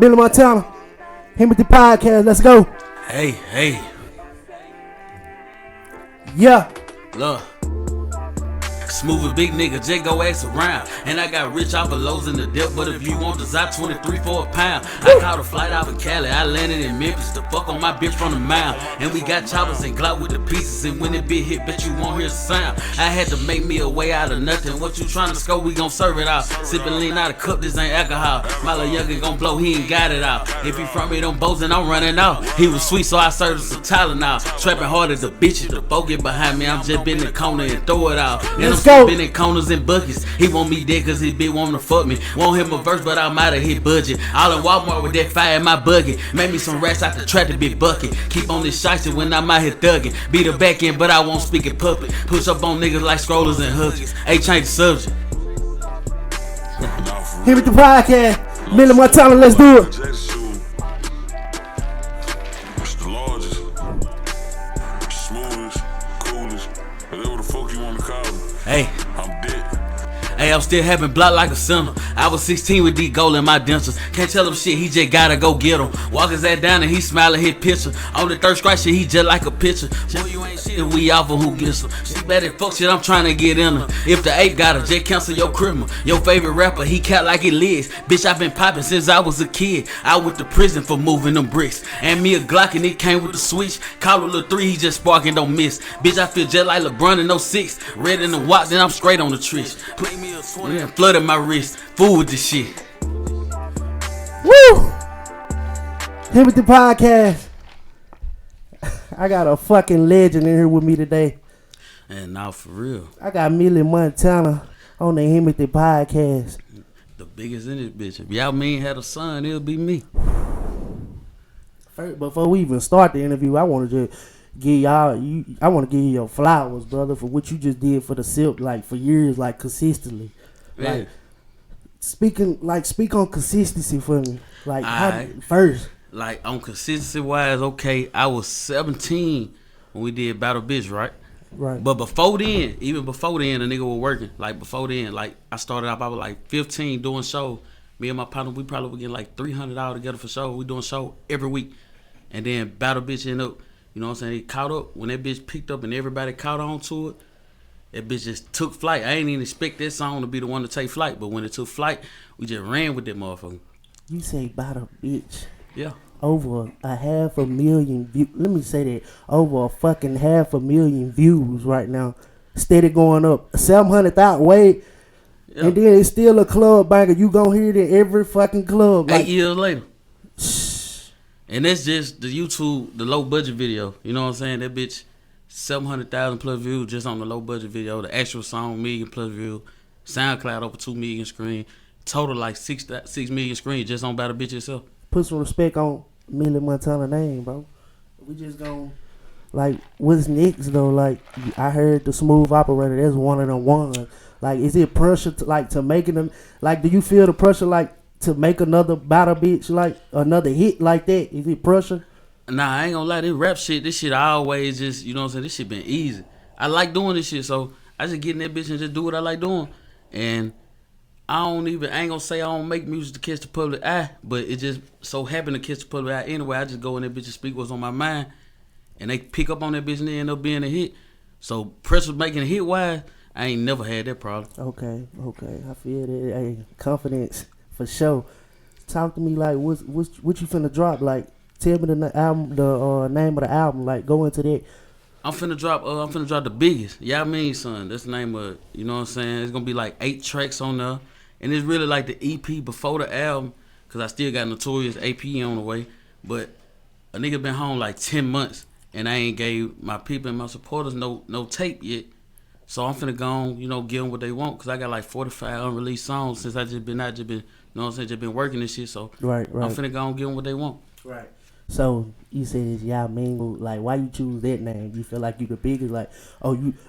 Milli Montana. Him with the podcast. Let's go. Hey. Yeah. Look. Smooth a big nigga, just go ask around. And I got rich envelopes in the depth, but if you want the Zy 23 for a pound. I caught a flight out of Cali, I landed in Memphis. The fuck on my bitch from the mound. And we got choppers and Glock with the pieces. And when it bit hit, bet you won't hear the sound. I had to make me a way out of nothing. What you tryna score, we gon' serve it out. Sippin' lean out of cup, this ain't alcohol. My little youngin' gon' blow, he ain't got it out. If he from me, them bows and I'm running out. He was sweet, so I served him some Tylenol. Trapping hard as a bitch, the boat get behind me. I'm just been in the corner and throw it out. And Let's I'm go. been in corners and buckets. He want me dead cause his bitch want to fuck me. Want him a verse, but I'm out of his budget. All in Walmart with that fire in my buggy. Made me some rats out the trap to big bucket. Keep on this shicey when I'm out here thugging. Be the back end, but I won't speak in public. Push up on niggas like scrollers and hookers. Hey, change the subject. Him with the podcast. Milli Montana. Let's do it. It's the largest, smoothest, coolest, whatever the fuck you want to call it. Hey. I'm dead. Hey, I'm still having block like a sinner. I was 16 with D gold in my dentures. Can't tell him shit, he just gotta go get him. Walk his ass down and he smiling his picture. On the third strike shit, he just like a pitcher. Boy, you ain't shit, we off of who gets him. She bad at fuck shit, I'm trying to get in her. If the ape got her, just cancel your criminal. Your favorite rapper, he cat like it lives. Bitch, I been popping since I was a kid. I went to prison for moving them bricks. And me a Glock and it came with the switch. Call it Lil 3, he just sparking, don't miss. Bitch, I feel just like LeBron in 06. Red in the watch, then I'm straight on the trish. Play me a 20 and flooded my wrist. Fool with this shit. Woo! Him with the podcast. I got a fucking legend in here with me today. And now for real, I got Milli Montana on the Him with the podcast. the biggest in this bitch. If y'all mean had a son, it'll be me. First, before we even start the interview, I want to just give y'all. I want to give you your flowers, brother, for what you just did for the Silk, like for years, like consistently. Yeah. Like speak on consistency for me. Like Alright. first. Like on consistency wise, okay, I was 17 when we did Battle Bitch, right? Right. But before then, even before then, the nigga was working. Like before then, like I started off, I was like 15 doing shows. Me and my partner, we probably would get like $300 together for show. We doing show every week. And then Battle Bitch ended up, you know what I'm saying, it caught up. When that bitch picked up and everybody caught on to it, that bitch just took flight. I ain't even expect that song to be the one to take flight. But when it took flight, we just ran with that motherfucker. You say about a bitch. Yeah. Over 500,000 views. Let me say that. Over a fucking 500,000 views right now. Steady going up. 700,000. Wait. Yeah. And then it's still a club banger. You gon' hear it in every fucking club. 8 years later. And that's just the YouTube, the low budget video. You know what I'm saying? That bitch, 700,000 plus views just on the low budget video. The actual song, million plus views. SoundCloud over 2 million screens. Total like 6 million screens just on Battle Bitch itself. Put some respect on Milli Montana name, bro. We just gon' like, what's next though? Like, I heard the Smooth Operator. That's one of them ones. Like, is it pressure to making them? Like, do you feel the pressure like to make another Battle Bitch, like another hit like that? Is it pressure? Nah, I ain't gonna lie. This rap shit, this shit I always just, you know what I'm saying? This shit been easy. I like doing this shit, so I just get in that bitch and just do what I like doing. And I ain't gonna say I don't make music to catch the public eye, but it just so happened to catch the public eye anyway. I just go in that bitch and speak what's on my mind, and they pick up on that bitch and they end up being a hit. So pressure making a hit wise, I ain't never had that problem. Okay, I feel that. Hey, confidence for sure. Talk to me like what you finna drop? Like, tell me the album, the name of the album. Like, go into that. I'm finna drop the biggest. Yeah, I mean, son. That's the name of it. You know what I'm saying? It's gonna be like 8 tracks on there. And it's really like the EP before the album, because I still got Notorious AP on the way. But a nigga been home like 10 months, and I ain't gave my people and my supporters no tape yet. So I'm finna go on, you know, give them what they want, because I got like 45 unreleased songs since I just been, you know what I'm saying, just been working this shit. So right. I'm finna go on give them what they want. Right. So you said it's Y'all Mingle. Like, why you choose that name? You feel like you the biggest? Like,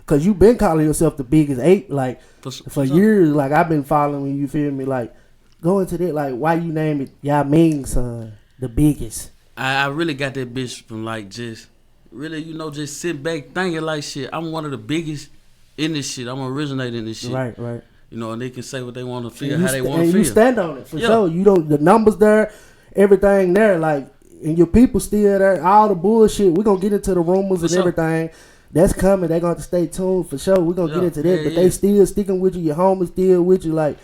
cause you been calling yourself the biggest ape, like for years. Like, I've been following you. Feel me? Like, go into that. Like, why you name it Y'all Ming, son, the biggest? I really got that bitch from like just really, you know, just sit back thinking like shit. I'm one of the biggest in this shit. I'm originating this shit. Right. You know, and they can say what they want to feel, how they want to and feel. You stand on it for sure. You don't the numbers there. everything there, like, and your people still there. All the bullshit. We gonna get into the rumors and everything. That's coming. They gonna have to stay tuned for sure. We gonna get into that, but they still sticking with you. Your homies still with you. Like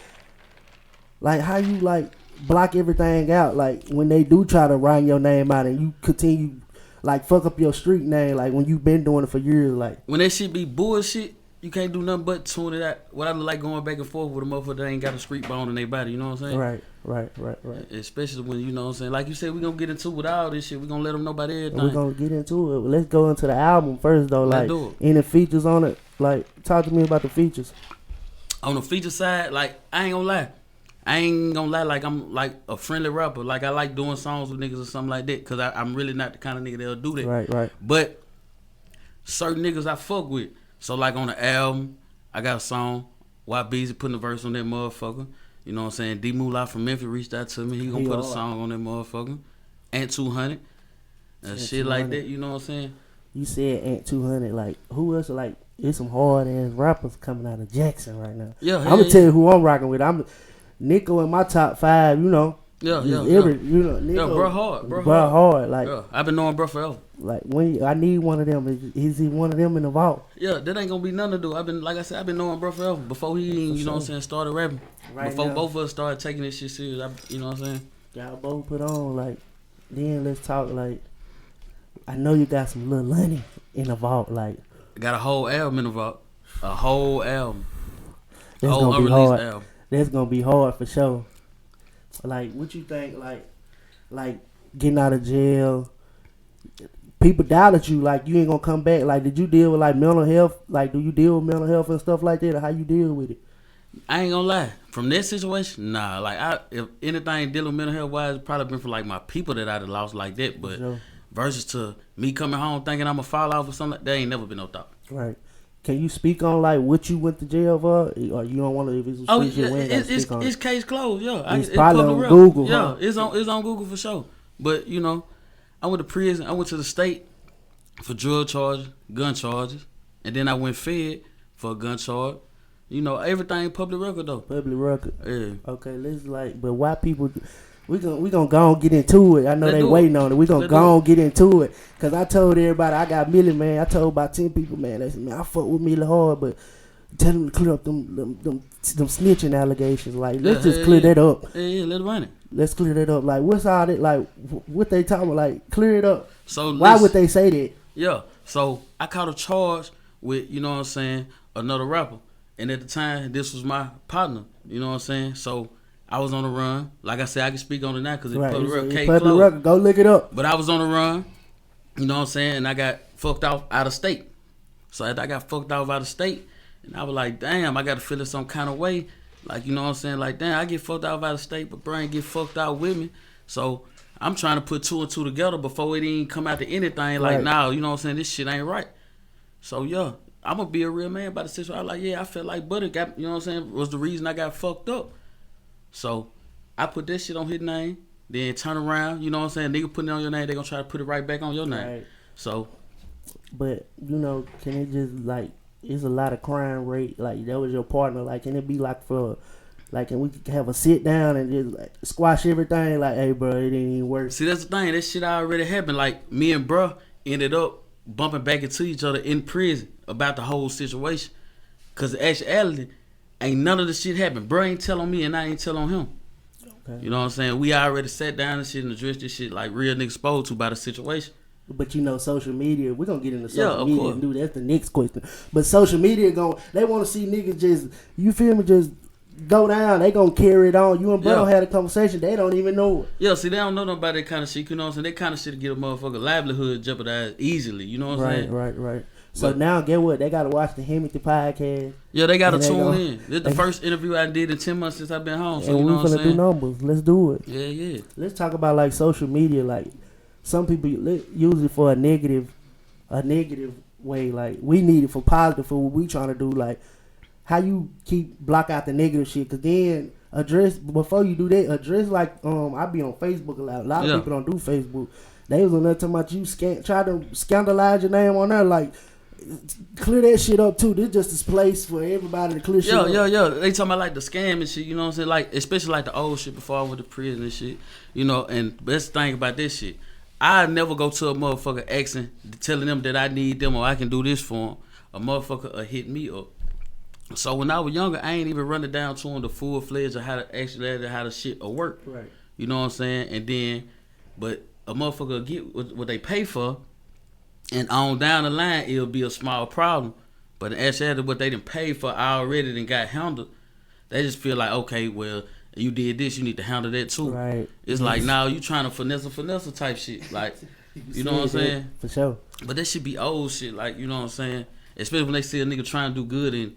how you like block everything out. Like when they do try to write your name out and you continue like fuck up your street name. Like when you been doing it for years. Like when that shit be bullshit, you can't do nothing but tune it out. What I like going back and forth with a motherfucker that ain't got a street bone in their body. You know what I'm saying? Right. Especially when, you know what I'm saying, like you said, we gonna get into with all this shit. We gonna let them know about everything. We're gonna get into it. Let's go into the album first though. Like any features on it. Like talk to me about the features. On the feature side, like I ain't gonna lie like I'm like a friendly rapper. Like I like doing songs with niggas or something like that, cause I'm really not the kind of nigga that'll do that. Right. But certain niggas I fuck with. So like on the album, I got a song. YBZ putting a verse on that motherfucker. You know what I'm saying? D Moolah from Memphis reached out to me. He gonna put a song on that motherfucker. Ant 200. Shit like that, you know what I'm saying? You said Ant 200. Like, who else? Like, there's some hard ass rappers coming out of Jackson right now. Yeah, I'm gonna tell you who I'm rocking with. I'm Nico in my top 5, you know. Yeah. Nico, bro hard. Like, I've been knowing bro forever. Like, I need one of them. Is he one of them in the vault? Yeah, that ain't gonna be nothing to do. I've been knowing bro forever. Before he, you know what I'm saying, started rapping. Right before now. Both of us started taking this shit serious, you know what I'm saying? Y'all both put on, like, then let's talk, like, I know you got some Lil Lonnie in the vault, like. Got a whole album in the vault. A whole album. That's whole gonna be hard. Album. That's gonna be hard for sure. Like, what you think, like getting out of jail, people doubted you, like you ain't gonna come back. Like, did you deal with like mental health? Like, do you deal with mental health and stuff like that, or how you deal with it? I ain't gonna lie. From that situation, nah. Like, if anything dealing with mental health wise, it's probably been for like my people that I'd have lost like that. But versus to me coming home thinking I'm gonna fall off or something, there ain't never been no thought. Right. Can you speak on like what you went to jail for, or you don't want to? If it's a it's case closed. Yeah, it's probably on Google. Yeah, huh? it's on Google for sure. But you know, I went to prison. I went to the state for drug charges, gun charges, and then I went fed for a gun charge. You know, everything public record though. Public record. Yeah. Okay, let's but why people? We gonna go on get into it. I know they waiting on it. We gonna go on get into it. Cause I told everybody I got Milli, man. I told about 10 people, man. They said, man, I fuck with Milli hard, but tell them to clear up them snitching allegations. Like, let's just clear that up. Yeah, let's run it. Let's clear that up. Like, what's all that? Like, what they talking about? Like, clear it up. So why would they say that? Yeah. So I caught a charge with, you know what I'm saying, another rapper, and at the time this was my partner. You know what I'm saying. So I was on the run. Like I said, I can speak on it now because it's public record. Go look it up. But I was on the run. You know what I'm saying? And I got fucked off out of state. So after I got fucked off out of state, and I was like, damn, I got to feel it some kind of way. Like, you know what I'm saying? Like, damn, I get fucked off out of state, but Brian get fucked out with me. So I'm trying to put 2 and 2 together before it even come out to anything. Like, nah, you know what I'm saying? This shit ain't right. So, yeah, I'm going to be a real man about the situation. I was like, yeah, I felt like Butter got, you know what I'm saying, was the reason I got fucked up. So I put that shit on his name. Then turn around, you know what I'm saying? Nigga putting it on your name, they gonna try to put it right back on your name. Right. So, but you know, can it just like it's a lot of crime rate? Like that was your partner. Like, can it be like for, like, can we have a sit down and just like squash everything? Like, hey, bro, it ain't even work. See, that's the thing. That shit already happened. Like me and bro ended up bumping back into each other in prison about the whole situation. Cause actually, ain't none of the shit happened. Bro ain't tell on me and I ain't tell on him. Okay. You know what I'm saying? We already sat down and shit and addressed this shit like real niggas supposed to by the situation. But you know, social media, we're gonna get into social media course. And do that's the next question. But social media they wanna see niggas just, you feel me, just go down. They gonna carry it on. You and bro had a conversation, they don't even know it. Yeah, see, they don't know about that kind of shit, you know what I'm saying? That kind of shit to get a motherfucker livelihood jeopardized easily, you know what I'm saying? Right. So now, get what? They gotta watch the Hemingway podcast. Yeah, they gotta tune in. This is the first interview I did in 10 months since I've been home. So and you know we finna do numbers. Let's do it. Yeah. Let's talk about like social media. Like some people use it for a negative way. Like we need it for positive for what we trying to do. Like how you block out the negative shit. Cause then before you do that, address like I be on Facebook a lot. A lot of people don't do Facebook. They was on there talking about you try to scandalize your name on there. Like clear that shit up too. This just this place for everybody to clear shit up. Yeah. They talking about like the scam and shit, you know what I'm saying? Like, especially like the old shit before I went to prison and shit. You know, and best thing about this shit, I never go to a motherfucker asking, telling them that I need them or I can do this for them. A motherfucker hit me up. So when I was younger, I ain't even running down to them the full fledged of how to actually how the shit will work. Right. You know what I'm saying? And then, but a motherfucker get what they pay for, and on down the line it'll be a small problem. But actually, what they done paid for already done got handled. They just feel like, okay, well, you did this, you need to handle that too. Right. It's like now you trying to finesse type shit, like you know what I'm saying? For sure. But that should be old shit, like you know what I'm saying? Especially when they see a nigga trying to do good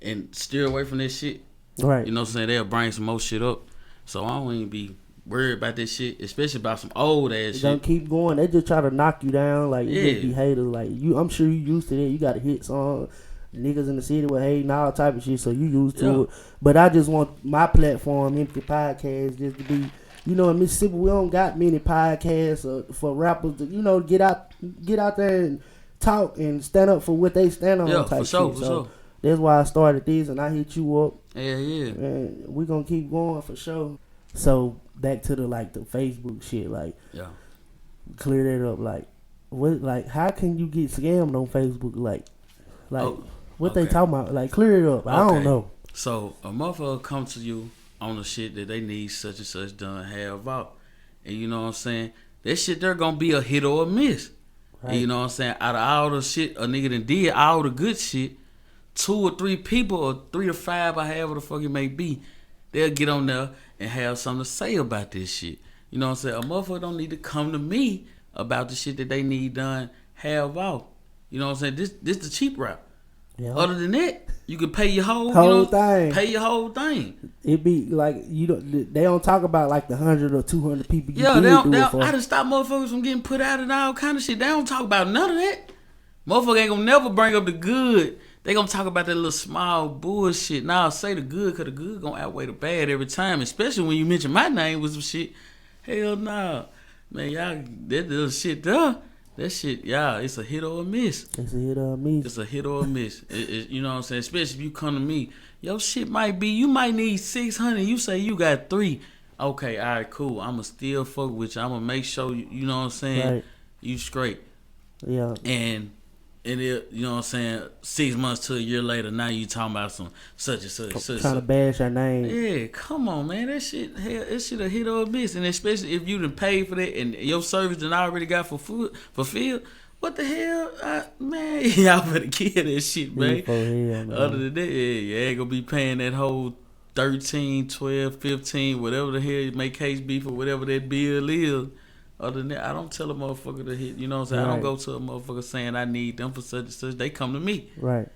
and steer away from that shit. Right. You know what I'm saying? They'll bring some more shit up. So I don't even be worried about this shit, especially about some old ass shit. Don't keep going. They just try to knock you down. Like, you Yeah. just be haters. Like, you, I'm sure you used to that. You got to hit some niggas in the city with hating, all type of shit, so you used to it. But I just want my platform, Empty Podcast, just to be, you know, in Mississippi, we don't got many podcasts for rappers to, you know, get out there and talk and stand up for what they stand on. Yeah, type for sure, shit. for So sure. that's why I started this, and I hit you up. Yeah. And we gonna keep going for sure. So back to the Facebook shit, like, Yeah. clear that up. Like how can you get scammed on Facebook? Like what they okay. talking about? Like, clear it up. I don't Okay. know. So a motherfucker come to you on the shit that they need such and such done, have out. And you know what I'm saying? That shit there gonna be a hit or a miss. Right. And you know what I'm saying? Out of all the shit a nigga done did, all the good shit, 2 or 3 people or 3 or 5 or however the fuck it may be, they'll get on there and have something to say about this shit. You know what I'm saying? A motherfucker don't need to come to me about the shit that they need done, have out. You know what I'm saying? This the cheap route. Yeah. Other than that, you can pay your whole thing. Pay your whole thing. It be like they don't talk about like the 100 or 200 people. You Yeah, did they do it don't. for. I done stop motherfuckers from getting put out and all kind of shit. They don't talk about none of that. Motherfucker ain't gonna never bring up the good. They gonna talk about that little small bullshit. Now say the good, cause the good gonna outweigh the bad every time. Especially when you mention my name with some shit. Hell nah, man, y'all that little shit there. That shit, yeah, it's a hit or a miss. It's a hit or a miss. It's a hit or a miss. You know what I'm saying? Especially if you come to me, your shit might be, you might need 600. You say you got 3. Okay, all right, cool. I'ma still fuck with you. I'ma make sure you know what I'm saying. Right. You straight. Yeah. And it, you know what I'm saying. 6 months to a year later, now you talking about some such and such. Trying to bash your name. Yeah, come on, man. That shit a hit or a miss. And especially if you done paid for that and your service done already got fulfilled. What the hell? Man, y'all better kill that shit, man. Man. Other than that, you ain't gonna be paying that whole 13, 12, 15, whatever the hell may case be for whatever that bill is. Other than that, I don't tell a motherfucker to hit, you know what I'm saying? Right. I don't go to a motherfucker saying I need them for such and such. They come to me. Right.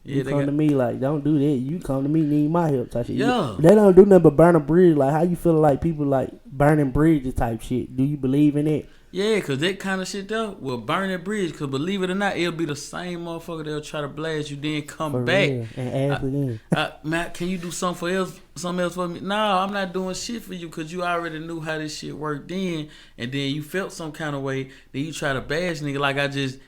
Yeah, You come to me like, don't do that. You come to me, need my help type shit. Yeah. They don't do nothing but burn a bridge. Like, how you feel like people like burning bridges type shit? Do you believe in it? Yeah, because that kind of shit there will burn that bridge. Because believe it or not, it'll be the same motherfucker that'll try to blast you, then come For back. real. And ask again. Matt, can you do something else for me? No, I'm not doing shit for you because you already knew how this shit worked then. And then you felt some kind of way. Then you try to bash nigga like I just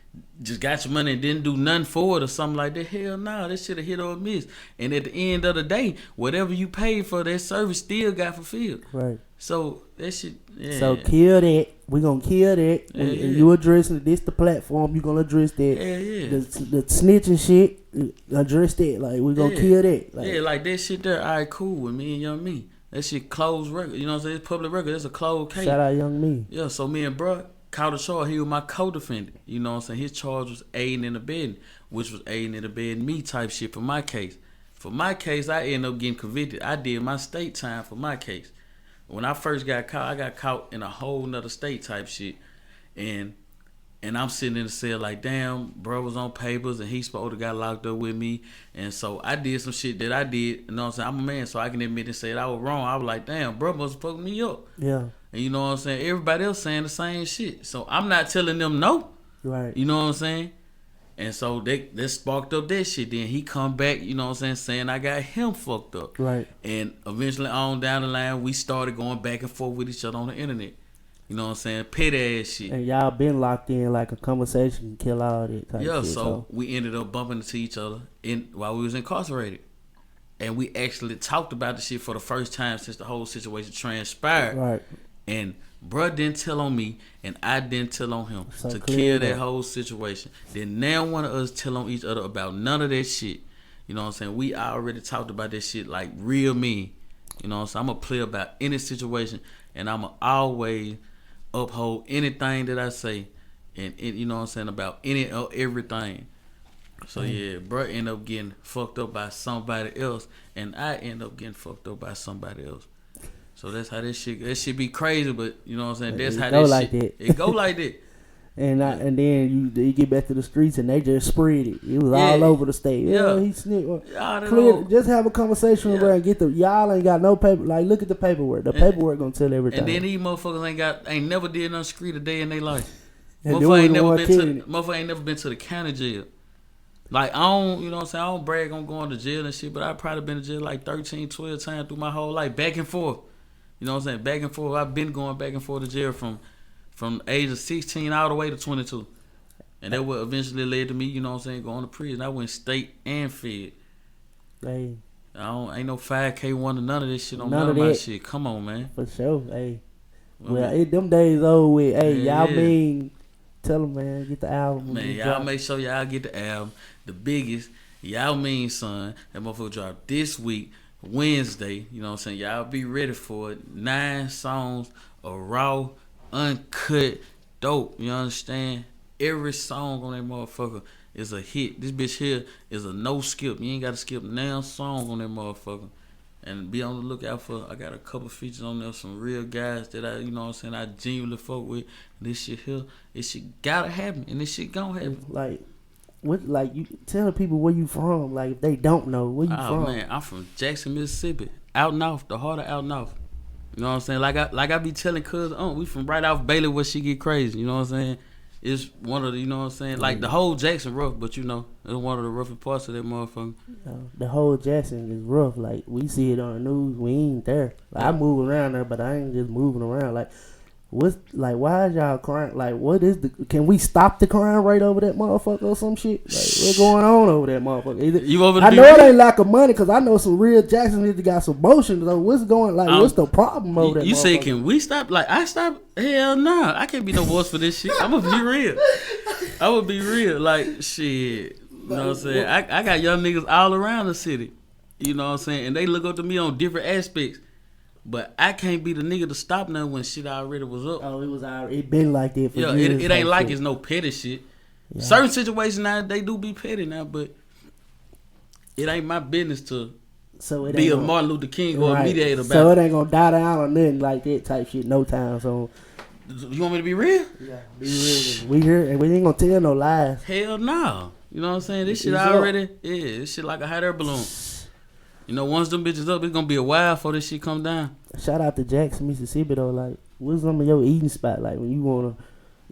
got your money and didn't do nothing for it or something like that. Hell no, that shit a hit or a miss. And at the end of the day, whatever you paid for, that service still got fulfilled. Right. So that shit, yeah. So kill that. We gonna kill that. Yeah, yeah. You addressing this the platform. You gonna address that. Yeah. The snitching shit. Address that. Like, we gonna kill that. Like, Yeah, like that shit there, all right, cool with me and Young Me. That shit closed record. You know what I'm saying? It's public record. It's a closed case. shout out Young Me. Yeah, so me and bruh caught a charge. He was my co-defendant. You know what I'm saying? His charge was aiding and abetting, which was aiding and abetting me type shit for my case. For my case, I ended up getting convicted. I did my state time for my case. When I first got caught, I got caught in a whole nother state type shit. And I'm sitting in the cell like, damn, bro was on papers and he supposed to got locked up with me. And so I did some shit that I did. You know what I'm saying? I'm a man, so I can admit and say that I was wrong. I was like, damn, bro must have fucked me up. Yeah. And you know what I'm saying? Everybody else saying the same shit. So I'm not telling them no. Right. You know what I'm saying? And so they sparked up that shit. Then he come back, you know what I'm saying I got him fucked up. Right. And eventually on down the line, we started going back and forth with each other on the internet. You know what I'm saying? Petty ass shit. And y'all been locked in like a conversation can kill all that type Yeah, shit. so we ended up bumping into each other while we was incarcerated. And we actually talked about the shit for the first time since the whole situation transpired. Right. And bruh didn't tell on me, and I didn't tell on him So to clear kill that up. whole situation. Then now one of us tell on each other about none of that shit. You know what I'm saying? We already talked about that shit like real mean. You know what I'm saying? I'm going to play about any situation, and I'm going to always uphold anything that I say, and you know what I'm saying, about any or everything. So yeah, bro end up getting fucked up by somebody else, and I end up getting fucked up by somebody else. So that's how that shit be crazy, but you know what I'm saying, that's how go that like shit that. it go like that. And then you get back to the streets and they just spread it. It was all over the state. Yeah, he snitched. Clear. Just have a conversation with her and get y'all ain't got no paper. Like, look at the paperwork. The paperwork gonna tell everything. And then these motherfuckers ain't never did nothing street a day in their life. And Motherfucker ain't never been to the county jail. Like, I don't, you know what I'm saying, I don't brag on going to jail and shit, but I've probably been to jail like 13, 12 times through my whole life, back and forth. You know what I'm saying, back and forth. I've been going back and forth to jail from the age of 16 all the way to 22. And that what eventually led to me, you know what I'm saying, going to prison. I went state and fed. Hey. Ain't no 5K1 or none of this shit on None none of of my that. shit. Come on, man. For sure. Hey. Well, them days over with. Hey, Yeah, y'all yeah. mean, tell them, man, get the album. Man, y'all make sure y'all get the album. The biggest, y'all mean, son. That motherfucker dropped this week, Wednesday. You know what I'm saying? Y'all be ready for it. 9 songs of raw, uncut, dope. You understand? Every song on that motherfucker is a hit. This bitch here is a no skip. You ain't got to skip now song on that motherfucker. And be on the lookout for, I got a couple features on there, some real guys that I, you know what I'm saying, I genuinely fuck with. This shit here, this shit gotta happen, and this shit gonna happen. Like you telling people where you from, like if they don't know where you from. Man, I'm from Jackson, Mississippi, out north, the heart of out north. You know what I'm saying? Like I be telling cuz, we from right off Bailey where she get crazy. You know what I'm saying? It's one of the, you know what I'm saying? Like the whole Jackson rough, but you know, it's one of the roughest parts of that motherfucker. The whole Jackson is rough. Like we see it on the news, we ain't there. Like, I move around there, but I ain't just moving around. Like, why is y'all crying? Like, what is can we stop the crime rate over that motherfucker or some shit? Like, what's going on over that motherfucker? I know it ain't lack of money, cause I know some real Jackson niggas got some motion. So what's going? Like, what's the problem over that? You say, motherfucker? can we stop? Like, I stop? Hell no, I can't be no voice for this shit. I'm gonna be real. I would be real. Like, shit. You know what I'm saying? I got young niggas all around the city. You know what I'm saying? And they look up to me on different aspects. But I can't be the nigga to stop nothing when shit already was up. Oh, it been like that for years. It ain't like it's no petty shit. Yeah. Certain situations now, they do be petty now, but it ain't my business to be a Martin Luther King or a mediator about it. So it ain't gonna die down or nothing like that type shit no time. So you want me to be real? Yeah, be real. We here and we ain't gonna tell no lies. Hell no. You know what I'm saying? This shit already, this shit like a hot air balloon. You know, once them bitches up, it's gonna be a while before this shit come down. Shout out to Jackson, Mississippi though. Like, what's some of your eating spot? Like when you wanna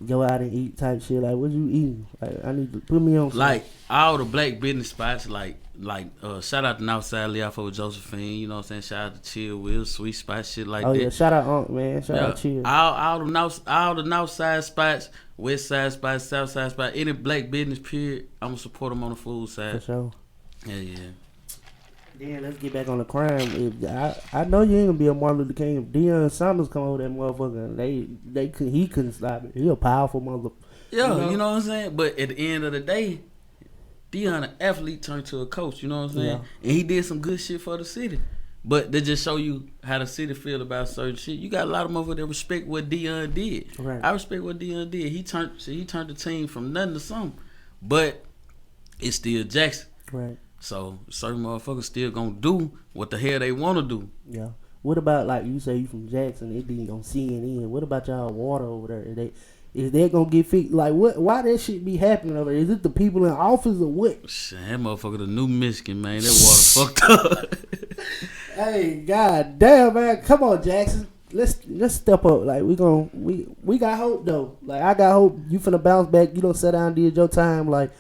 go out and eat type shit. Like, what you eating? Like, I need to put me on. Like all the black business spots. Like shout out to Northside Lee off of Josephine. You know what I'm saying? Shout out to Chill Will, Sweet Spot, shit like that. Oh yeah, shout out Unc, man. Shout out Chill. All the North Side spots, West Side spots, South Side spots. Any black business period, I'm gonna support them on the food side. For sure. Yeah. Then let's get back on the crime. I know you ain't gonna be a Martin Luther King. If Deion Sanders come over that motherfucker, he couldn't stop it. He a powerful mother. Yeah, you know what I'm saying. But at the end of the day, Deion, an athlete, turned to a coach. You know what I'm saying. Yeah. And he did some good shit for the city. But they just show you how the city feel about certain shit. You got a lot of motherfuckers that respect what Deion did. Right. I respect what Deion did. He turned the team from nothing to something. But it's still Jackson. Right. So certain motherfuckers still gonna do what the hell they wanna do. Yeah. What about, like you say you from Jackson, it be on CNN. What about y'all water over there? Is they gonna get fixed? Like what? Why that shit be happening over there? Is it the people in office or what? Shit, that motherfucker the new Michigan, man. That water fucked up. Hey, god damn, man. Come on, Jackson. Let's step up. Like we got hope though. Like I got hope. You finna bounce back. You don't sit down and did your time. Like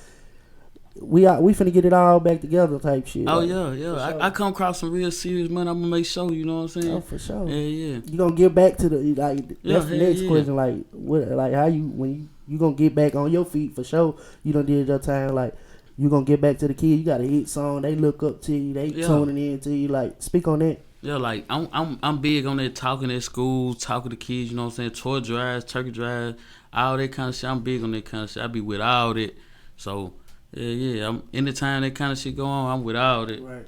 we finna get it all back together type shit. Oh like, yeah. sure. I come across some real serious money. I'm gonna make sure. You know what I'm saying? Oh, for sure. Yeah. You gonna get back to the like. That's the next yeah. question. Like what? Like how you when you gonna get back on your feet for sure? You done did your time. Like you gonna get back to the kids. You got a hit song. They look up to you. They tuning in to you. Like speak on that. Yeah, like I'm big on that talking at school, talking to kids, you know what I'm saying, toy drives, turkey drives, all that kind of shit. I'm big on that kind of shit. I be with all that. So yeah. I'm anytime that kind of shit go on, I'm with all that. Right.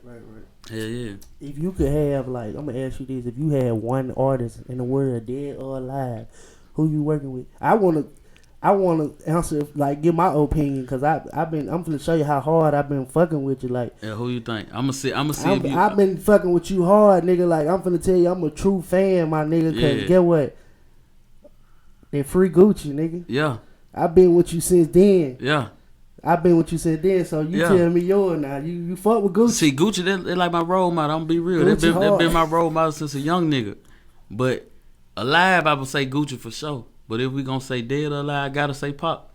Yeah. If you could have like, I'm gonna ask you this: if you had one artist in the world, dead or alive, who you working with? I wanna answer like give my opinion because I'm finna show you how hard I've been fucking with you. Like, Yeah, who you think? I'm gonna see if you. I've been fucking with you hard, nigga. Like, I'm finna tell you, I'm a true fan, my nigga. Cause get what? They free Gucci, nigga. Yeah. I've been with you since then. Yeah. I've been with you since then. So you tell me yours now. You fuck with Gucci. See, Gucci, they like my role model. I'm gonna be real. They been my role model since a young nigga. But alive, I would say Gucci for sure. But if we gonna say dead or alive, I gotta say Pop.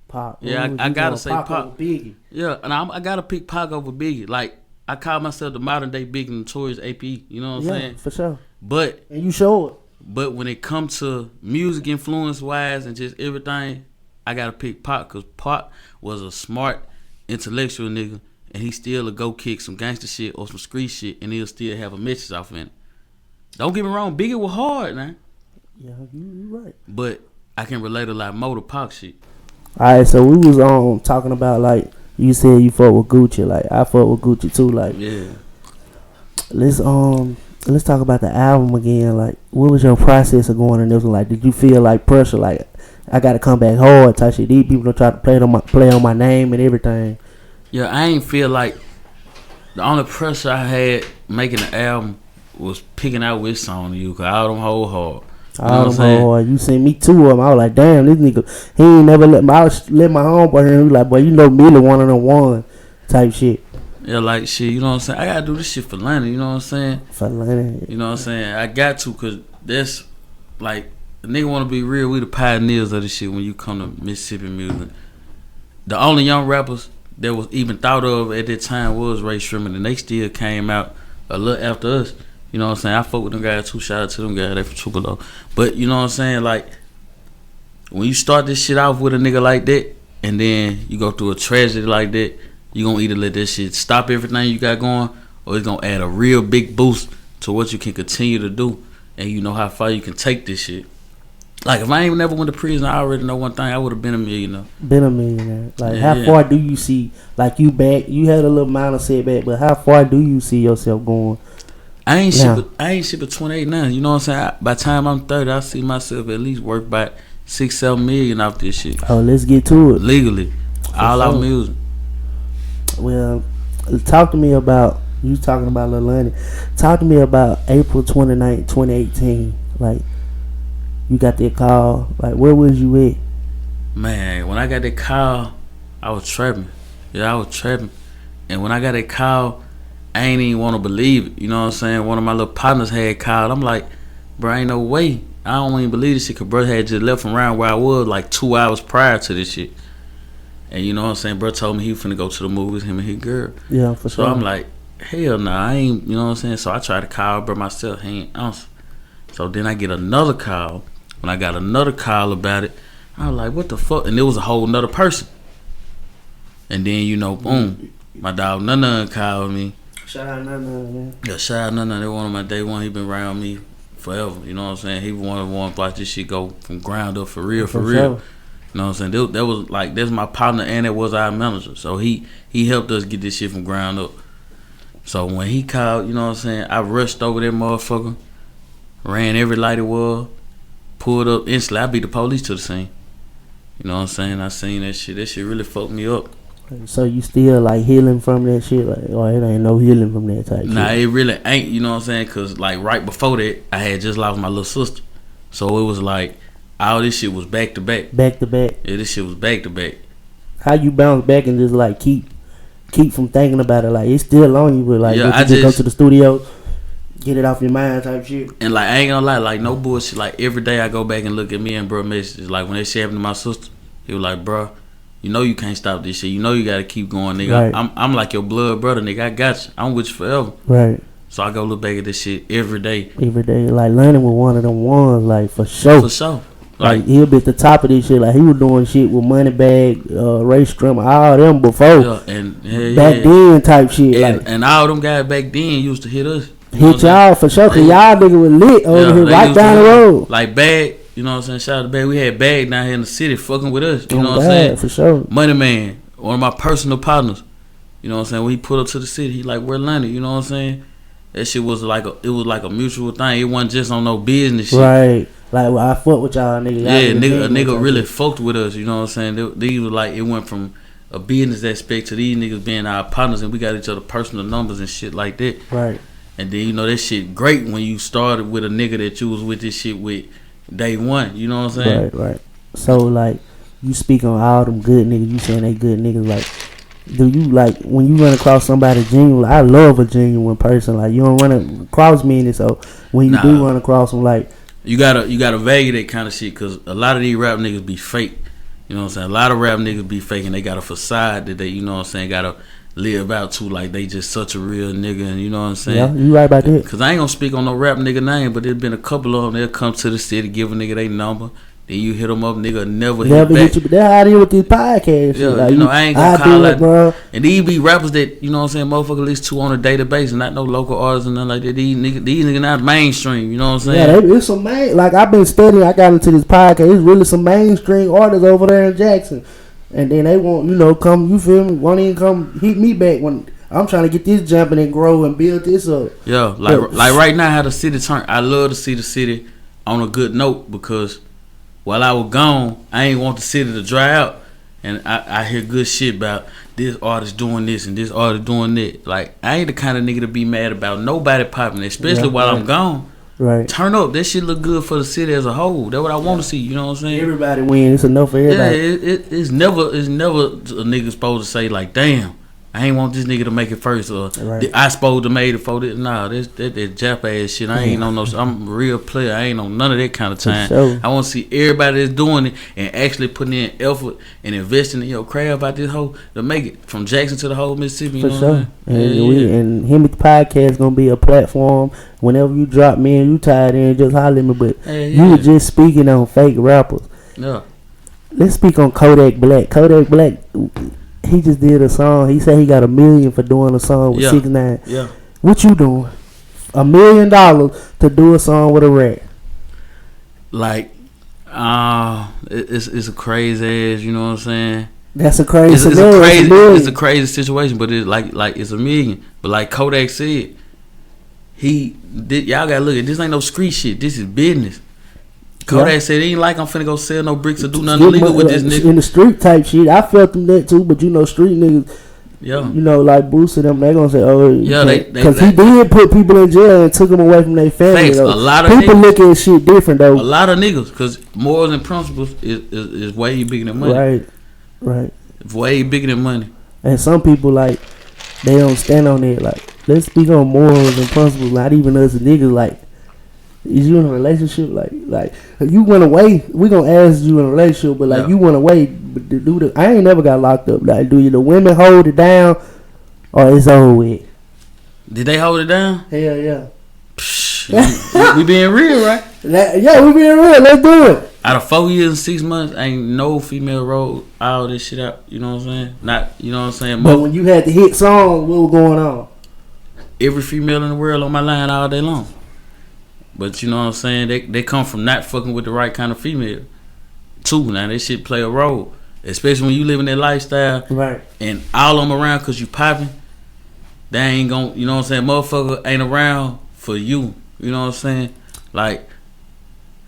Pop. Yeah, I gotta say Pop. Over Biggie. Yeah, and I gotta pick Pac over Biggie. Like, I call myself the modern day Biggie Notorious APE. You know what I'm saying? For sure. But and you show it. But when it comes to music influence wise and just everything, I gotta pick Pac because Pac was a smart, intellectual nigga, and he still a go kick some gangster shit or some street shit, and he'll still have a message off in it. Don't get me wrong, Biggie was hard, man. Yeah, you right. But I can relate a lot more to Pac shit. Alright, so we was talking about like you said you fuck with Gucci, like I fuck with Gucci too, like yeah. Let's talk about the album again. Like, what was your process of going in this one? Like, did you feel like pressure? Like, I gotta come back hard, type shit. These people don't try to play on my name and everything. Yeah, I ain't feel like the only pressure I had making the album was picking out which song to use. Cause all them whole hard. You know what I'm saying? You sent me 2 of them. I was like, damn, this nigga, he ain't never let my homeboy hear him. He like, boy, you know Milli one of them one type shit. Yeah, like shit, you know what I'm saying? I gotta do this shit for Lonnie, you know what I'm saying? For Lonnie. You know what I'm saying? I got to, cause that's like, the nigga wanna be real, we the pioneers of this shit when you come to Mississippi music. The only young rappers that was even thought of at that time was Ray Sherman, and they still came out a little after us. You know what I'm saying? I fuck with them guys too, shout out to them guys, they from Tupelo. But you know what I'm saying? Like, when you start this shit off with a nigga like that, and then you go through a tragedy like that, you gonna either let that shit stop everything you got going, or it's gonna add a real big boost to what you can continue to do, and you know how far you can take this shit. Like, if I ain't never went to prison, I already know one thing, I would have been a millionaire. Like, yeah, how far do you see, like, you had a little minor setback, but how far do you see yourself going? I ain't shit but 28 now, you know what I'm saying? By the time I'm 30, I see myself at least worth about 6-7 million off this shit. Oh, let's get to it. Legally. All our music. Well, talk to me about, you talking about Lil Lonnie. Talk to me about April 29th, 2018. Like, you got that call. Like, where was you at? Man, when I got that call, I was trapping. Yeah, I was trapping. And when I got that call, I ain't even want to believe it. You know what I'm saying? One of my little partners had called. I'm like, bro, ain't no way. I don't even believe this shit, because bro had just left from around where I was like 2 hours prior to this shit. And you know what I'm saying? Bro told me he was finna go to the movies, him and his girl. Yeah, for sure. So I'm like, hell nah, I ain't, you know what I'm saying? So I tried to call bro myself, he ain't answer. So then I get another call. When I got another call about it, I was like, what the fuck? And it was a whole nother person. And then, you know, boom, my dog Nana called me. Shout out Nana, man. Yeah, shout out Nana. They one of my day one. He been around me forever. You know what I'm saying? He one of the ones like this shit go from ground up for real, for real. Sure. You know what I'm saying? That was like, that's my partner, and it was our manager. So he helped us get this shit from ground up. So when he called, you know what I'm saying, I rushed over that motherfucker, ran every light it was, pulled up instantly. I beat the police to the scene. You know what I'm saying? I seen that shit. That shit really fucked me up. So you still like healing from that shit? Like, or it ain't no healing from that type shit? Nah, it really ain't, you know what I'm saying? Cause like right before that, I had just lost my little sister. So it was like, all this shit was back to back. Back to back. Yeah, this shit was back to back. How you bounce back and just like keep from thinking about it? Like, it's still on you, but like, yeah, I just go to the studio, get it off your mind type shit. And like, I ain't gonna lie, like no bullshit. Like every day I go back and look at me and bro messages. Like when that shit happened to my sister, he was like, bro, You know you can't stop this shit. You know you gotta keep going, nigga. Right. I'm like your blood brother, nigga. I got you. I'm with you forever. Right. So I go look back at this shit every day. Every day. Like, Lonnie was one of them ones, like, for sure. For sure. Like, he'll be at the top of this shit. Like, he was doing shit with Moneybag, Ray Strimmer, all them before. Yeah, and back then type shit. And all them guys back then used to hit us. Hit y'all for sure, cause y'all niggas was lit over here right down the road. Like Bag, you know what I'm saying? Shout out to Bag. We had Bag down here in the city fucking with us. You know what I'm saying? For sure. Money Man, one of my personal partners. You know what I'm saying? When he put up to the city, he like, where Lonnie? You know what I'm saying? That shit was like a mutual thing. It wasn't just on no business shit. Right. Like, well, I fuck with y'all niggas. Yeah, nigga really fucked with us. You know what I'm saying? These was like, it went from a business aspect to these niggas being our partners, and we got each other personal numbers and shit like that. Right. And then, you know, that shit great when you started with a nigga that you was with this shit with day one. You know what I'm saying? Right. So, like, you speak on all them good niggas. You saying they good niggas. Like, do you, like, when you run across somebody genuine, like, I love a genuine person. Like, you don't run across me, so when you do run across them, like, you gotta value that kind of shit, because a lot of these rap niggas be fake. You know what I'm saying? A lot of rap niggas be fake, and they got a facade that they, you know what I'm saying, gotta live out to, like they just such a real nigga, and you know what I'm saying? Yeah, you right about that. Cause I ain't gonna speak on no rap nigga name, but there's been a couple of them. They'll come to the city, give a nigga their number, then you hit them up, nigga never hit back. You, but that's how I deal with this podcast. Yeah, like, you know, I ain't gonna call that, bro. And these be rappers that, you know what I'm saying, motherfucker list two on a database, and not no local artists and nothing like that. These niggas not mainstream, you know what I'm saying? Yeah, it's some like I've been studying. I got into this podcast. It's really some mainstream artists over there in Jackson, and then they won't, you know, come. You feel me? Won't even come hit me back when I'm trying to get this jumping and grow and build this up. Yeah, like right now, how the city turn. I love to see the city on a good note, because while I was gone, I ain't want the city to dry out. And I hear good shit about this artist doing this and this artist doing that. Like, I ain't the kind of nigga to be mad about nobody popping, especially while I'm gone. Right. Turn up. That shit look good for the city as a whole. That's what I want to see. You know what I'm saying? Everybody win. It's enough for everybody. Yeah, it's never a nigga supposed to say, like, damn, I ain't want this nigga to make it first, or I supposed to made it for this. Nah, that Jap ass shit. I ain't on no. I'm a real player. I ain't on none of that kind of time. Sure. I want to see everybody that's doing it and actually putting in effort and investing in your craft out this whole to make it from Jackson to the whole Mississippi. You know sure. What I'm saying? And him with the podcast gonna be a platform. Whenever you drop me and you tied in, just holler at me. But you were just speaking on fake rappers. Yeah. Let's speak on Kodak Black. Kodak Black. He just did a song. He said he got $1 million for doing a song with 6ix9ine. Yeah. What you doing? $1 million to do a song with a rat? Like, it's a crazy ass. You know what I'm saying? That's a crazy. It's a crazy situation, but it's like it's $1 million. But like Kodak said, y'all gotta look at this. Ain't no street shit. This is business. Kodak said he ain't like I'm finna go sell no bricks or do nothing illegal with this nigga. In the street type shit, I felt them that too, but you know, street niggas, you know, like boosted them, they gonna say, oh, yeah, because he did put people in jail and took them away from their family. Thanks. A lot of people niggas, look at shit different though. A lot of niggas, because morals and principles is way bigger than money. Right. It's way bigger than money. And some people, like, they don't stand on it. Like, let's speak on morals and principles. Not even us niggas, like, is you in a relationship? Like you went away. We gonna ask you in a relationship, but like you went away. But I ain't never got locked up. Like, do the women hold it down, or it's over with? Did they hold it down? Hell yeah. We being real, right? Yeah, we being real. Let's do it. Out of 4 years and 6 months, ain't no female rolled all this shit out. You know what I'm saying? Not, you know what I'm saying? But when you had the hit song, what was going on? Every female in the world on my line all day long. But you know what I'm saying? They come from not fucking with the right kind of female. Too, now that shit play a role. Especially when you live in that lifestyle. Right. And all of them around because you popping. They ain't gon', you know what I'm saying? Motherfucker ain't around for you. You know what I'm saying? Like,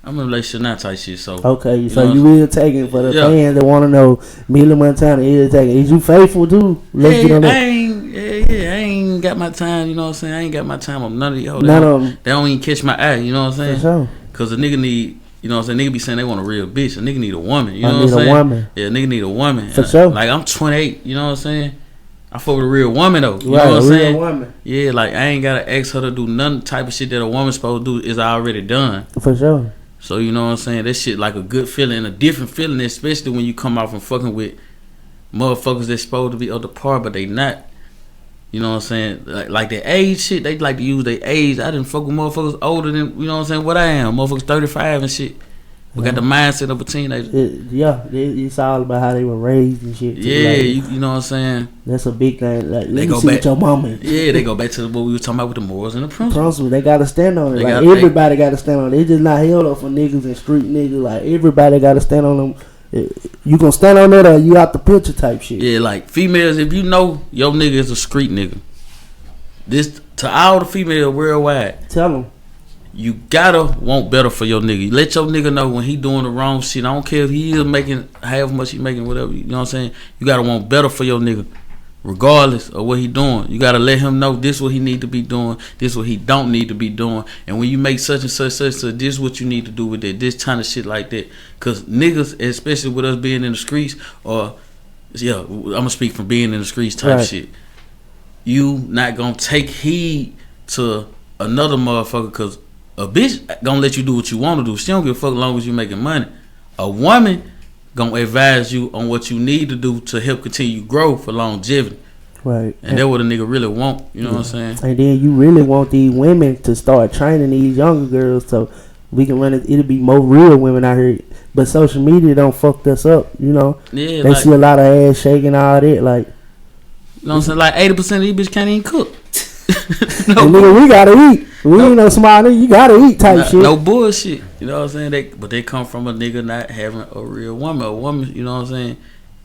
I'm in a relationship now type shit. So okay, so you will take it for the fans that want to know. Milli Montana is taking. Is you faithful too? Let's get on that. I ain't got my time. You know what I'm saying? I ain't got my time on none of these hoes. None of them. They don't even catch my eye. You know what I'm saying? For sure. Cause a nigga need. You know what I'm saying? Nigga be saying they want a real bitch. A nigga need a woman. You know what I'm saying? A woman. Yeah, nigga need a woman. For sure. Like, I'm 28. You know what I'm saying? I fuck with a real woman though. You right, know what I'm saying? Real woman. Yeah, like I ain't gotta ask her to do none type of shit that a woman's supposed to do is already done. For sure. So you know what I'm saying? That shit like a good feeling, a different feeling, especially when you come out from fucking with motherfuckers that's supposed to be of the par, but they not. You know what I'm saying? Like their age shit, they like to use their age. I didn't fuck with motherfuckers older than, you know what I'm saying, what I am. Motherfuckers 35 and shit. We got the mindset of a teenager. It's all about how they were raised and shit. Yeah, like, you know what I'm saying? That's a big thing. Like, they go back, your mama. Yeah, they go back to what we were talking about with the morals and the principles. They got to stand on it. Like, everybody got to stand on it. They just not held up for niggas and street niggas. Like, everybody got to stand on them. You gonna stand on that or you out the picture type shit. Yeah, like, females, if you know your nigga is a street nigga, this to all the females worldwide, tell them. You gotta want better for your nigga. Let your nigga know when he doing the wrong shit. I don't care if he is making half much he making, whatever. You know what I'm saying? You gotta want better for your nigga, regardless of what he doing. You gotta let him know this what he need to be doing, this what he don't need to be doing. And when you make such and such, this what you need to do with it. This kind of shit like that. Cause niggas, especially with us being in the streets, or I'm gonna speak from being in the streets type shit. You not gonna take heed to another motherfucker, cause a bitch gonna let you do what you want to do. She don't give a fuck as long as you making money. A woman gonna advise you on what you need to do to help continue growth for longevity. Right. And that's what a nigga really want. You know what I'm saying? And then you really want these women to start training these younger girls so we can run it. It'll be more real women out here. But social media don't fucked us up. You know? Yeah. They see a lot of ass shaking, all that. Like, you know what I'm saying? Like 80% of these bitches can't even cook. No, nigga, we gotta eat. We ain't no smart nigga. You gotta eat type shit. No bullshit. You know what I'm saying? But they come from a nigga not having a real woman. A woman, you know what I'm saying?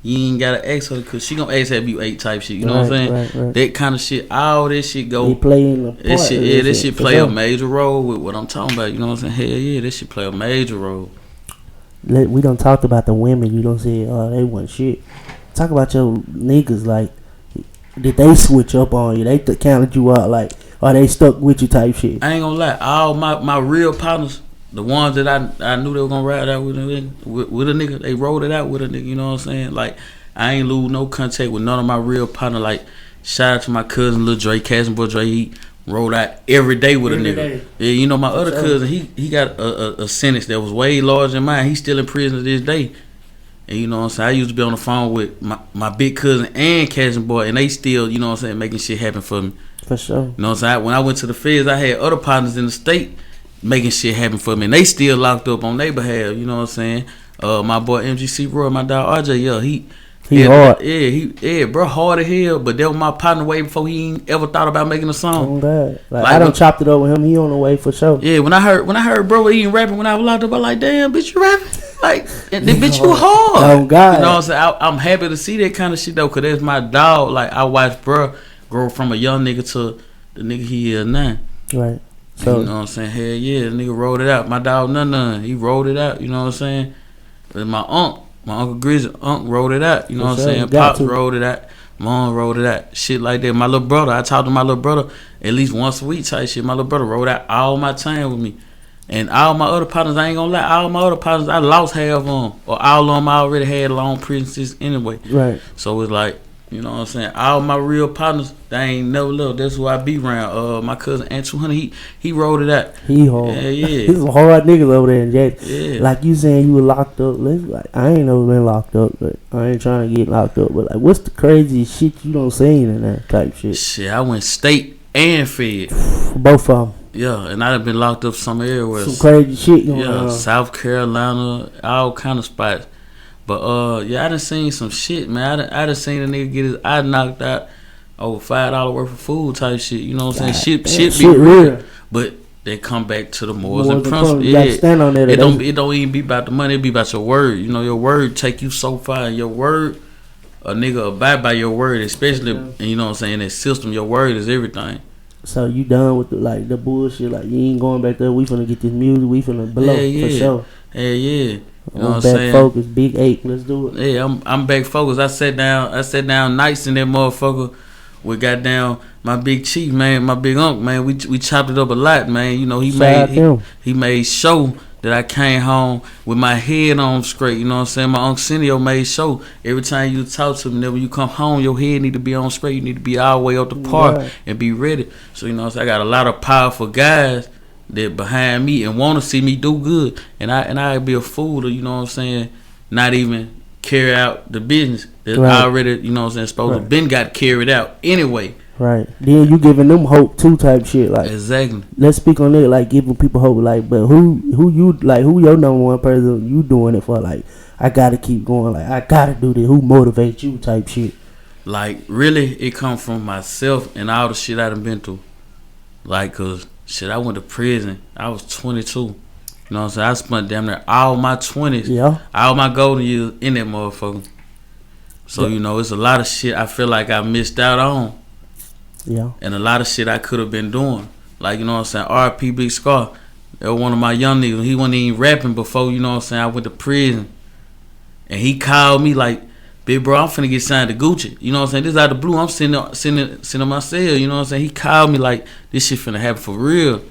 You ain't gotta ask her because she gonna ask have you ate type shit. You know what I'm saying? Right. That kind of shit. All this shit go. They play in the part. This shit play a major role with what I'm talking about. You know what I'm saying? Hell yeah, this shit play a major role. We done talked about the women. You don't say, oh, they want shit. Talk about your niggas. Like, did they switch up on you? They counted you out, like, or they stuck with you type shit? I ain't gonna lie. All my real partners, the ones that I knew they were gonna ride out with a nigga, they rolled it out with a nigga. You know what I'm saying? Like, I ain't lose no contact with none of my real partners. Like, shout out to my cousin Lil Dre, Cousin Boy Dre. He rolled out every day with a nigga. Day. Yeah, you know my other cousin, he got a sentence that was way larger than mine. He's still in prison to this day. And you know what I'm saying? I used to be on the phone with my big cousin and Cousin Boy, and they still, you know what I'm saying, making shit happen for me. For sure. You know what I'm saying? When I went to the feds, I had other partners in the state making shit happen for me, and they still locked up on their behalf. You know what I'm saying? My boy MGC Roy, my dog RJ, he hard. Yeah, bro, hard as hell. But that was my partner way before he ain't ever thought about making a song. Oh God. Like I done chopped it up with him. He on the way for sure. Yeah, when I heard bro he ain't rapping when I was locked up, I like, damn, bitch, you rapping? Like, and then bitch, you hard. Oh God. You know what I'm saying? I'm happy to see that kind of shit though, cause that's my dog. Like, I watched bro grow from a young nigga to the nigga he is now. Right. So, you know what I'm saying? Hell yeah, the nigga rolled it out. My dog none. He rolled it out. You know what I'm saying? But my Uncle Grizzly, rolled it out. You know what I'm saying? Pops rolled it out. Mom rolled it out. Shit like that. My little brother, I talked to my little brother at least once a week type shit. My little brother rolled out all my time with me. And all my other partners, I ain't gonna lie, all my other partners, I lost half of them. Or all of them I already had long prisons anyway. Right. So it's like, you know what I'm saying? All my real partners, they ain't never left. That's who I be around. My cousin Antoine, he rolled it out. He hard. Yeah. He's a hard niggas over there in jail. Yeah. Like you saying you were locked up. Like, I ain't never been locked up, but I ain't trying to get locked up. But like, what's the craziest shit you done seen in that type shit? Shit, I went state and fed. Both of them. Yeah, and I done been locked up somewhere everywhere. Some crazy shit going on. South Carolina, all kind of spots. But I done seen some shit, man. I done seen a nigga get his eye knocked out over $5 worth of food type shit. You know what I'm saying? Shit be real. But they come back to the morals and principles. You gotta stand on that. It don't even be about the money. It be about your word. You know, your word take you so far. And your word, a nigga abide by your word, especially, and you know what I'm saying, that system. Your word is everything. So you done with the bullshit? Like, you ain't going back there. We finna get this music. We finna blow for sure. Hell yeah. You know I'm what back I'm saying? focused, big 8. Let's do it. Yeah, I'm back focused. I sat down nights in that motherfucker with goddamn my big chief, man, my big uncle, man. We chopped it up a lot, man. You know, he made sure that I came home with my head on straight. You know what I'm saying? My uncle Cineo made sure every time you talk to me, when you come home, your head need to be on straight. You need to be all the way up the park and be ready. So you know what I'm saying? I got a lot of powerful guys that behind me and want to see me do good, and I'd be a fool to, you know what I'm saying, not even carry out the business that Right. already, you know what I'm saying, supposed to Right. been got carried out anyway. Right. Then you giving them hope too, type shit. Like, Exactly. let's speak on it. Like, giving people hope. Like, but who you like? Who your number one person you doing it for? Like, I gotta keep going. Like, I gotta do this. Who motivates you? Type shit. Like, really, it come from myself and all the shit I done been through. Like, cause shit, I went to prison. I was 22. You know what I'm saying? I spent damn near all my 20s, Yeah. all my golden years in that motherfucker. So, Yeah. you know, it's a lot of shit I feel like I missed out on. Yeah. And a lot of shit I could have been doing. Like, you know what I'm saying? R.P. Big Scar. That was one of my young niggas. He wasn't even rapping before, you know what I'm saying, I went to prison. And he called me like, big bro, I'm finna get signed to Gucci. You know what I'm saying? This out of the blue. I'm sitting on my cell. You know what I'm saying? He called me like, this shit finna happen for real.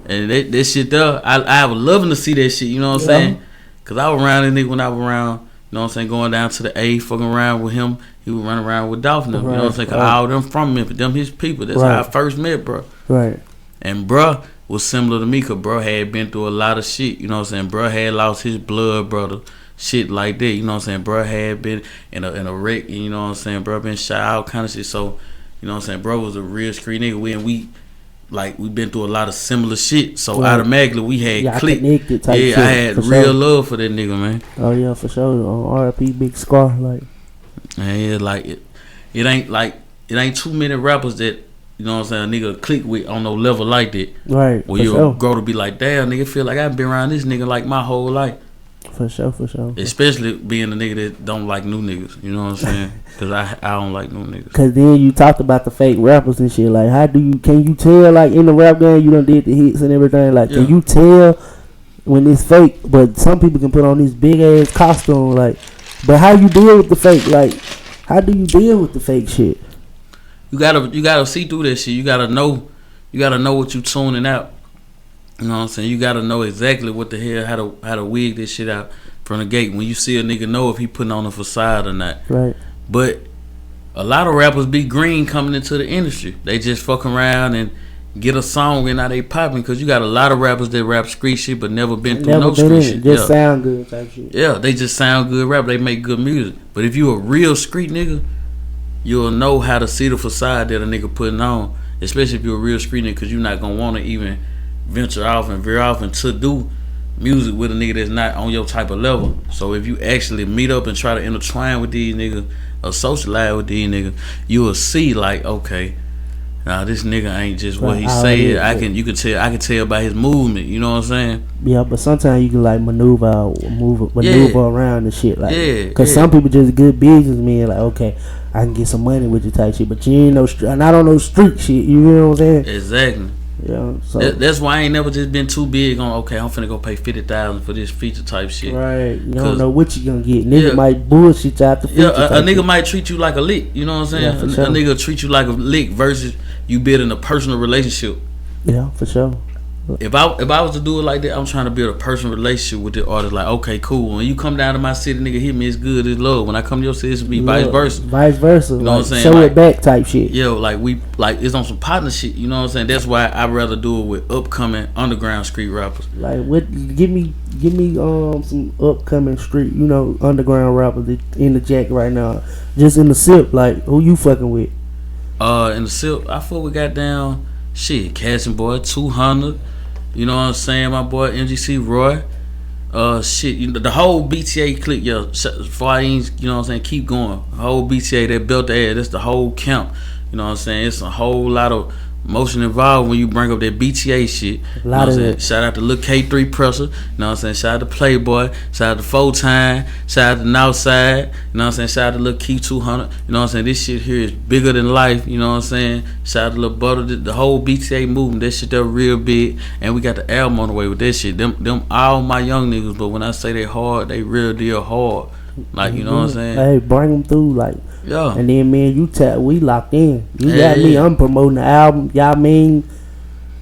And that shit there, I was loving to see that shit. You know what I'm saying? Cause I was around this nigga when I was around. You know what I'm saying? Going down to the A, fucking around with him. He was running around with Dolphin. You know what I'm saying? Cause all them from Memphis, them his people. That's how I first met, bro. Right. And bruh was similar to me, cause bro had been through a lot of shit. You know what I'm saying? Bro had lost his blood brother. Shit like that, you know what I'm saying? Bro had been in a wreck, you know what I'm saying? Bro been shot out, kind of shit. So, you know what I'm saying? Bro was a real street nigga. We been through a lot of similar shit. So automatically we had clicked. Type shit, I had real love for that nigga, man. Oh yeah, for sure. R.I.P. Big Scar, like. Yeah, like it ain't too many rappers that, you know what I'm saying, a nigga click with on no level like that. Right. Where you'll grow to be like, damn, nigga, feel like I've been around this nigga like my whole life. For sure. Especially being a nigga that don't like new niggas. You know what I'm saying? Because I don't like new niggas. Because then you talked about the fake rappers and shit. Like, can you tell, like, in the rap game, you done did the hits and everything. Like, can you tell when it's fake? But some people can put on these big-ass costume, like, but how you deal with the fake? Like, how do you deal with the fake shit? You gotta see through that shit. You gotta know what you tuning out. You know what I'm saying? You gotta know exactly what the hell, how to wig this shit out from the gate. When you see a nigga know if he putting on a facade or not. Right. But a lot of rappers be green coming into the industry. They just fuck around and get a song and now they popping. Because you got a lot of rappers that rap street shit but never been through no street shit. Just sound good type shit. Yeah, they just sound good rap. They make good music. But if you a real street nigga, you'll know how to see the facade that a nigga putting on. Especially if you're a real street nigga, because you're not going to want to even venture off and veer off and to do music with a nigga that's not on your type of level. So if you actually meet up and try to intertwine with these niggas or socialize with these niggas, you will see like, okay, nah, this nigga ain't just what he said. I can tell by his movement. You know what I'm saying? Yeah, but sometimes you can like maneuver around and shit, like, because some people just good businessmen. Like, okay, I can get some money with you type shit, but you ain't not on no street shit. You know what I'm saying? Exactly. Yeah, so that's why I ain't never just been too big on, okay, I'm finna go pay $50,000 for this feature type shit. Right. You don't know what you gonna get. Nigga might bullshit you out the feature. Yeah, a nigga might treat you like a lick. You know what I'm saying? Yeah, for sure. A nigga treat you like a lick versus you building a personal relationship. Yeah, for sure. If I was to do it like that, I'm trying to build a personal relationship with the artist. Like, okay, cool. When you come down to my city, nigga, hit me, it's good, it's love. When I come to your city, it's be vice versa. Vice versa. You know what I'm saying? Show like, it back type shit. Yeah, like it's on some partner shit. You know what I'm saying? That's why I'd rather do it with upcoming underground street rappers. Like, what? Give me some upcoming street, underground rappers in the jack right now. Just in the sip, like, who you fucking with? In the sip, I fuck with goddamn shit, Cassin Boy, 200. You know what I'm saying, my boy MGC Roy. Shit, the whole BTA clique, yo. Before I even, you know what I'm saying, keep going. The whole BTA, that belt the ass, that's the whole camp. You know what I'm saying? It's a whole lot of motion involved when you bring up that BTA shit. A lot of it. Shout out to Lil K3 Presser. You know what I'm saying? Shout out to Playboy. Shout out to Full Time. Shout out to Northside. You know what I'm saying? Shout out to Lil Key 200. You know what I'm saying? This shit here is bigger than life. You know what I'm saying? Shout out to Lil Butter. The whole BTA movement, that shit, they're real big. And we got the album on the way with that shit. Them all my young niggas, but when I say they hard, they real deal hard. Like, you know what I'm saying? Hey, bring them through, like. Yeah. And then, man, we locked in. You got yeah. me. I'm promoting the album. Y'all mean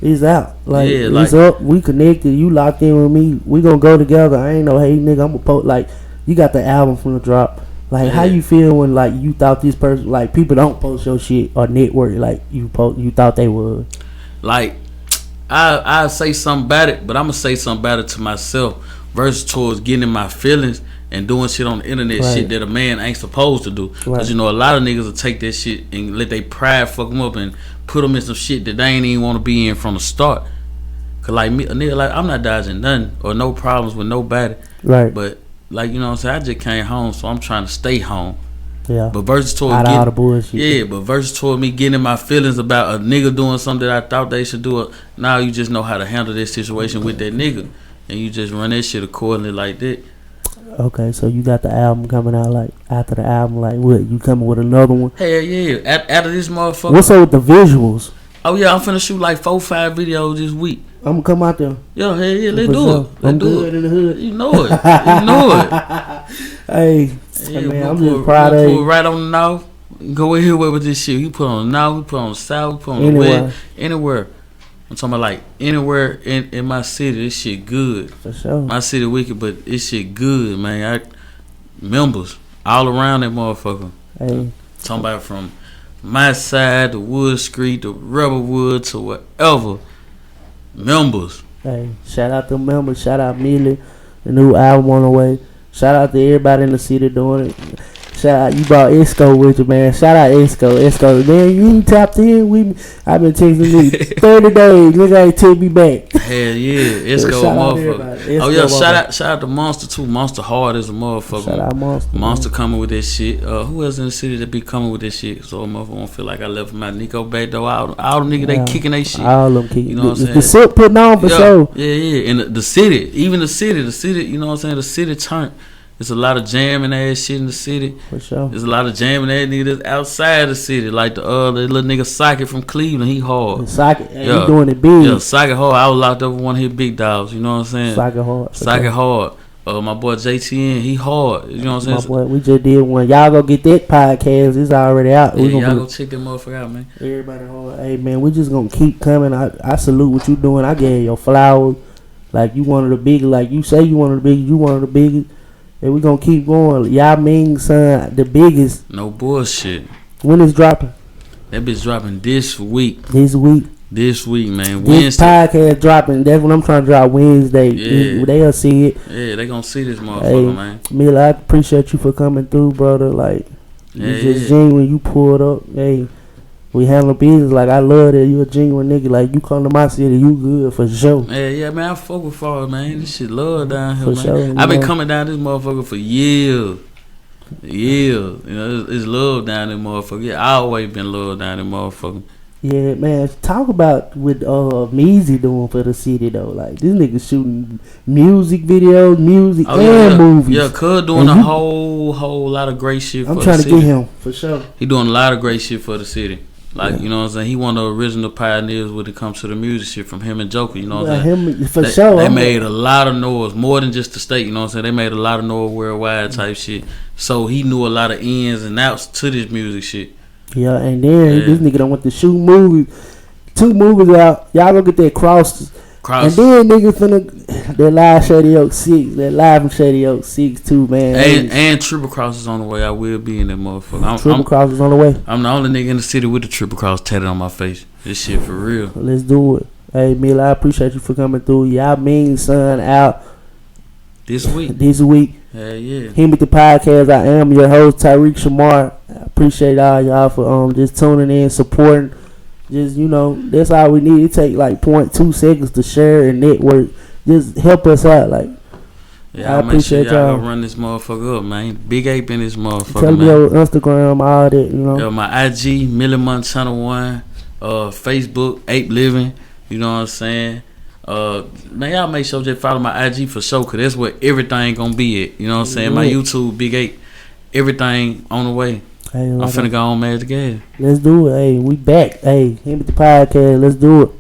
it's out. Like, it's up. We connected. You locked in with me. We gonna go together. I ain't no hey nigga. I'm gonna post. Like, you got the album from the drop. Like, how you feel when like you thought this person, like, people don't post your shit or network like you thought they would? Like, I say something about it, but I'm gonna say something about it to myself versus towards getting in my feelings and doing shit on the internet, shit that a man ain't supposed to do. Cause you know a lot of niggas will take that shit and let their pride fuck them up and put them in some shit that they ain't even want to be in from the start. Cause like me, a nigga, like I'm not dodging nothing or no problems with nobody. Right. But like you know what I'm saying, I just came home, so I'm trying to stay home. Yeah. But versus toward all the bullshit. Yeah, but versus toward me getting in my feelings about a nigga doing something that I thought they should do. Now you just know how to handle this situation with that nigga, and you just run that shit accordingly like that. Okay, so you got the album coming out, like after the album, like what? You coming with another one? Hell yeah! After this motherfucker. What's up with the visuals? Oh yeah, I'm finna shoot like 4-5 videos this week. I'm gonna come out there. Yo, hell yeah, let's do it. I'm good in the hood. You know it. You know it. Hey, yeah, man, I'm just proud of you. Put right on the north. Go in here with this shit. You put on the north, we put on the south, we put on anywhere. The west, anywhere. I'm talking about like anywhere in my city. This shit good. For sure. My city wicked, but this shit good, man. Members all around that motherfucker. Hey. Talking about from my side to Wood Street to Rebelwood to whatever. Members. Hey, shout out to members. Shout out Milli, the new album on the way. Shout out to everybody in the city doing it. Shout out, you brought Esco with you, man. Shout out Esco, man, you ain't tapped in with me. I've been texting you 30 days. Nigga ain't take me back. Hell yeah, Esco motherfucker. Oh yeah, shout out to Monster too. Monster hard as a motherfucker. Shout out Monster. Monster coming with that shit. Who else in the city that be coming with that shit? So a motherfucker won't feel like I left my Nico back though. All them niggas they kicking they shit. All them kicking. You know what I'm saying? The silk putting on for sure. Yeah. And the city, even the city, you know what I'm saying? The city turned. There's a lot of jamming ass shit in the city. For sure. There's a lot of jamming ass niggas outside the city. Like the little nigga Socket from Cleveland, he hard. Socket, he doing it big. Yeah, Socket hard. I was locked up with one of his big dogs. You know what I'm saying? Socket hard. My boy JTN, he hard. You know what I'm saying? My boy, we just did one. Y'all go get that podcast. It's already out. Yeah, y'all go check that motherfucker out, man. Everybody hard. Hey, man, we just gonna keep coming. I salute what you doing. I gave you your flowers. Like, you one of the biggest. Like, you say you one of the biggest. You one of the biggest. And we gonna keep going. Y'all Ming, son, the biggest. No bullshit. When is dropping? That bitch dropping this week. This week, man. This Wednesday. podcast dropping. That's what I'm trying to drop Wednesday. Yeah. They'll see it. Yeah, they gonna see this motherfucker, man. Mila, I appreciate you for coming through, brother. Like, you just genuine. You pulled up. Hey, we handle business. Like, I love that you a genuine nigga. Like, you come to my city, you good for sure. Yeah, man. I fuck with Florida, man. This shit love down here, for man. Sure, I've been coming down this motherfucker for years. You know, it's love down this motherfucker. Yeah, I always been love down this motherfucker. Yeah, man. Talk about what Meezy doing for the city though. Like, this nigga shooting music videos, and movies. Yeah, Cuz doing a whole lot of great shit for the city. I'm trying to get him for sure. He doing a lot of great shit for the city. Like, you know what I'm saying? He one of the original pioneers when it comes to the music shit from him and Joker, you know what I'm saying? For sure. They made a lot of noise, more than just the state, you know what I'm saying? They made a lot of noise worldwide type shit. So he knew a lot of ins and outs to this music shit. Yeah, and then this nigga done went to shoot movies. 2 movies out. Y'all go get that cross. And then nigga finna that live Shady Oak 6. That live from Shady Oak 6 too, man. And Triple Cross is on the way. I will be in that motherfucker. Triple Cross is on the way. I'm the only nigga in the city with the Triple Cross tatted on my face. This shit for real. Let's do it. Hey, Mila, I appreciate you for coming through. Y'all mean son out this week. Hell yeah. Him with the podcast. I am your host, Tyreek Shamar. I appreciate all y'all for just tuning in, supporting. Just, you know, that's all we need. It take like 0.2 seconds to share and network. Just help us out. Like, yeah, I appreciate y'all. Go run this motherfucker up, man. Big Ape in this motherfucker, Tell me man. your Instagram, all that, you know. Yeah, my IG, Milli Montana 1. Facebook, Ape Living. You know what I'm saying? Man, y'all make sure just follow my IG for sure, cause that's where everything gonna be at. You know what I'm saying? My YouTube, Big Ape, everything on the way. Hey, I'm finna go on Magic Gas. Let's do it. Hey, we back. Hey, him with the podcast. Let's do it.